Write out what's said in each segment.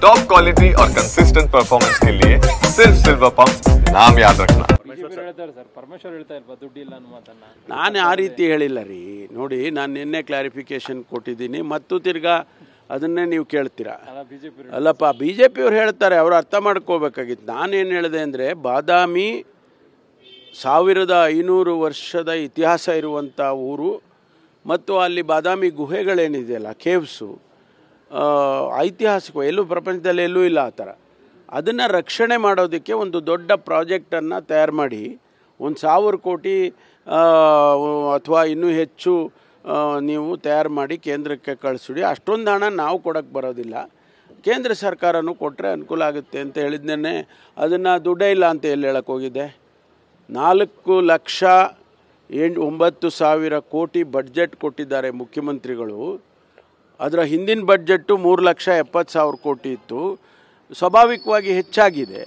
Top quality और consistent performance के लिए सिर्फ सिल्वर पंप नाम याद रखना। ನಾನು ಆ ರೀತಿ ಹೇಳಿಲ್ಲ ರೀ. ನೋಡಿ, ನಾನು ನಿನ್ನೆ ಕ್ಲಾರಿಫಿಕೇಶನ್ ಕೊಟ್ಟಿದ್ದೀನಿ ಮತ್ತು ತಿರ್ಗಾ ಅದನ್ನೇ ನೀವು ಕೇಳ್ತೀರಾ. ಅಲ್ಲಪ್ಪ, BJP ಅವ್ರು ಹೇಳ್ತಾರೆ, ಅವರು ಅರ್ಥ ಮಾಡ್ಕೋಬೇಕಾಗಿತ್ತು. ನಾನೇನು ಹೇಳಿದೆ ಅಂದರೆ, ಬಾದಾಮಿ 1500 ವರ್ಷದ ಇತಿಹಾಸ ಇರುವಂಥ ಊರು ಮತ್ತು ಅಲ್ಲಿ ಬಾದಾಮಿ ಗುಹೆಗಳೇನಿದೆಯಲ್ಲ, ಕೇವ್ಸು, ಐತಿಹಾಸಿಕ, ಎಲ್ಲೂ ಪ್ರಪಂಚದಲ್ಲಿ ಎಲ್ಲೂ ಇಲ್ಲ ಆ ಥರ. ಅದನ್ನು ರಕ್ಷಣೆ ಮಾಡೋದಕ್ಕೆ ಒಂದು ದೊಡ್ಡ ಪ್ರಾಜೆಕ್ಟನ್ನು ತಯಾರು ಮಾಡಿ 1000 ಕೋಟಿ ಅಥವಾ ಇನ್ನೂ ಹೆಚ್ಚು ನೀವು ತಯಾರು ಮಾಡಿ ಕೇಂದ್ರಕ್ಕೆ ಕಳಿಸಿಡಿ. ಅಷ್ಟೊಂದು ಹಣ ನಾವು ಕೊಡೋಕ್ಕೆ ಬರೋದಿಲ್ಲ, ಕೇಂದ್ರ ಸರ್ಕಾರನೂ ಕೊಟ್ಟರೆ ಅನುಕೂಲ ಆಗುತ್ತೆ ಅಂತ ಹೇಳಿದ್ದೇನೆ. ಅದನ್ನು ದುಡ್ಡೇ ಇಲ್ಲ ಅಂತ ಎಲ್ಲಿ ಹೇಳಕ್ಕೆ ಹೋಗಿದ್ದೆ? 4,09,000 ಕೋಟಿ ಬಡ್ಜೆಟ್ ಕೊಟ್ಟಿದ್ದಾರೆ ಮುಖ್ಯಮಂತ್ರಿಗಳು. ಅದರ ಹಿಂದಿನ ಬಡ್ಜೆಟ್ಟು 3,70,000 ಕೋಟಿ ಇತ್ತು. ಸ್ವಾಭಾವಿಕವಾಗಿ ಹೆಚ್ಚಾಗಿದೆ.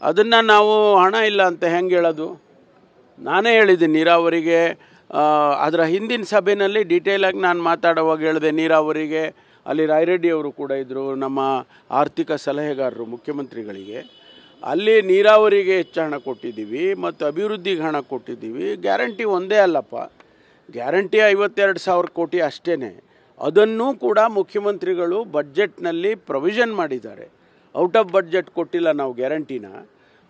ಅದನ್ನು ನಾವು ಹಣ ಇಲ್ಲ ಅಂತ ಹೆಂಗೆ ಹೇಳೋದು? ನಾನೇ ಹೇಳಿದ್ದೀನಿ ನೀರಾವರಿಗೆ. ಅದರ ಹಿಂದಿನ ಸಭೆಯಲ್ಲಿ ಡೀಟೇಲಾಗಿ ನಾನು ಮಾತಾಡುವಾಗ ಹೇಳಿದೆ, ನೀರಾವರಿಗೆ ಅಲ್ಲಿ ರಾಯರೆಡ್ಡಿ ಅವರು ಕೂಡ ಇದ್ದರು, ನಮ್ಮ ಆರ್ಥಿಕ ಸಲಹೆಗಾರರು ಮುಖ್ಯಮಂತ್ರಿಗಳಿಗೆ. ಅಲ್ಲಿ ನೀರಾವರಿಗೆ ಹೆಚ್ಚು ಹಣ ಕೊಟ್ಟಿದ್ದೀವಿ ಮತ್ತು ಅಭಿವೃದ್ಧಿಗೆ ಹಣ ಕೊಟ್ಟಿದ್ದೀವಿ. ಗ್ಯಾರಂಟಿ ಒಂದೇ ಅಲ್ಲಪ್ಪ, ಗ್ಯಾರಂಟಿ 52,000 ಕೋಟಿ ಅಷ್ಟೇ. ಅದನ್ನೂ ಕೂಡ ಮುಖ್ಯಮಂತ್ರಿಗಳು ಬಡ್ಜೆಟ್ನಲ್ಲಿ ಪ್ರೊವಿಷನ್ ಮಾಡಿದ್ದಾರೆ. ಔಟ್ ಆಫ್ ಬಡ್ಜೆಟ್ ಕೊಟ್ಟಿಲ್ಲ ನಾವು ಗ್ಯಾರಂಟಿನ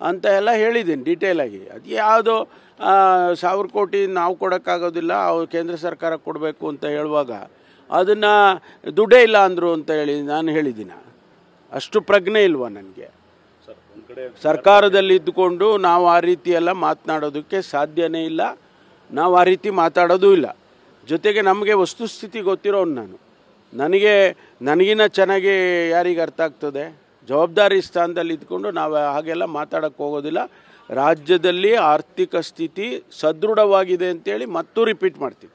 ಅಂತ ಎಲ್ಲ ಹೇಳಿದ್ದೀನಿ ಡೀಟೇಲಾಗಿ. ಅದು ಯಾವುದೋ 1,000 ಕೋಟಿ ನಾವು ಕೊಡೋಕ್ಕಾಗೋದಿಲ್ಲ, ಅವ್ರು ಕೇಂದ್ರ ಸರ್ಕಾರ ಕೊಡಬೇಕು ಅಂತ ಹೇಳುವಾಗ ಅದನ್ನು ದುಡ್ಡೇ ಇಲ್ಲ ಅಂದರು ಅಂತ ಹೇಳಿ ನಾನು ಹೇಳಿದ್ದೀನಿ. ಅಷ್ಟು ಪ್ರಜ್ಞೆ ಇಲ್ವಾ ನನಗೆ? ಸರ್ಕಾರದಲ್ಲಿ ಇದ್ದುಕೊಂಡು ನಾವು ಆ ರೀತಿ ಎಲ್ಲ ಮಾತನಾಡೋದಕ್ಕೆ ಸಾಧ್ಯನೇ ಇಲ್ಲ. ನಾವು ಆ ರೀತಿ ಮಾತಾಡೋದೂ ಇಲ್ಲ. ಜೊತೆಗೆ ನಮಗೆ ವಸ್ತುಸ್ಥಿತಿ ಗೊತ್ತಿರೋನು ನಾನು. ನನಗಿನ್ನ ಚೆನ್ನಾಗಿ ಯಾರಿಗೆ ಅರ್ಥ ಆಗ್ತದೆ? ಜವಾಬ್ದಾರಿ ಸ್ಥಾನದಲ್ಲಿ ಇದ್ಕೊಂಡು ನಾವು ಹಾಗೆಲ್ಲ ಮಾತಾಡೋಕ್ಕೆ ಹೋಗೋದಿಲ್ಲ. ರಾಜ್ಯದಲ್ಲಿ ಆರ್ಥಿಕ ಸ್ಥಿತಿ ಸದೃಢವಾಗಿದೆ ಅಂತೇಳಿ ಮತ್ತೂ ರಿಪೀಟ್ ಮಾಡ್ತೀವಿ.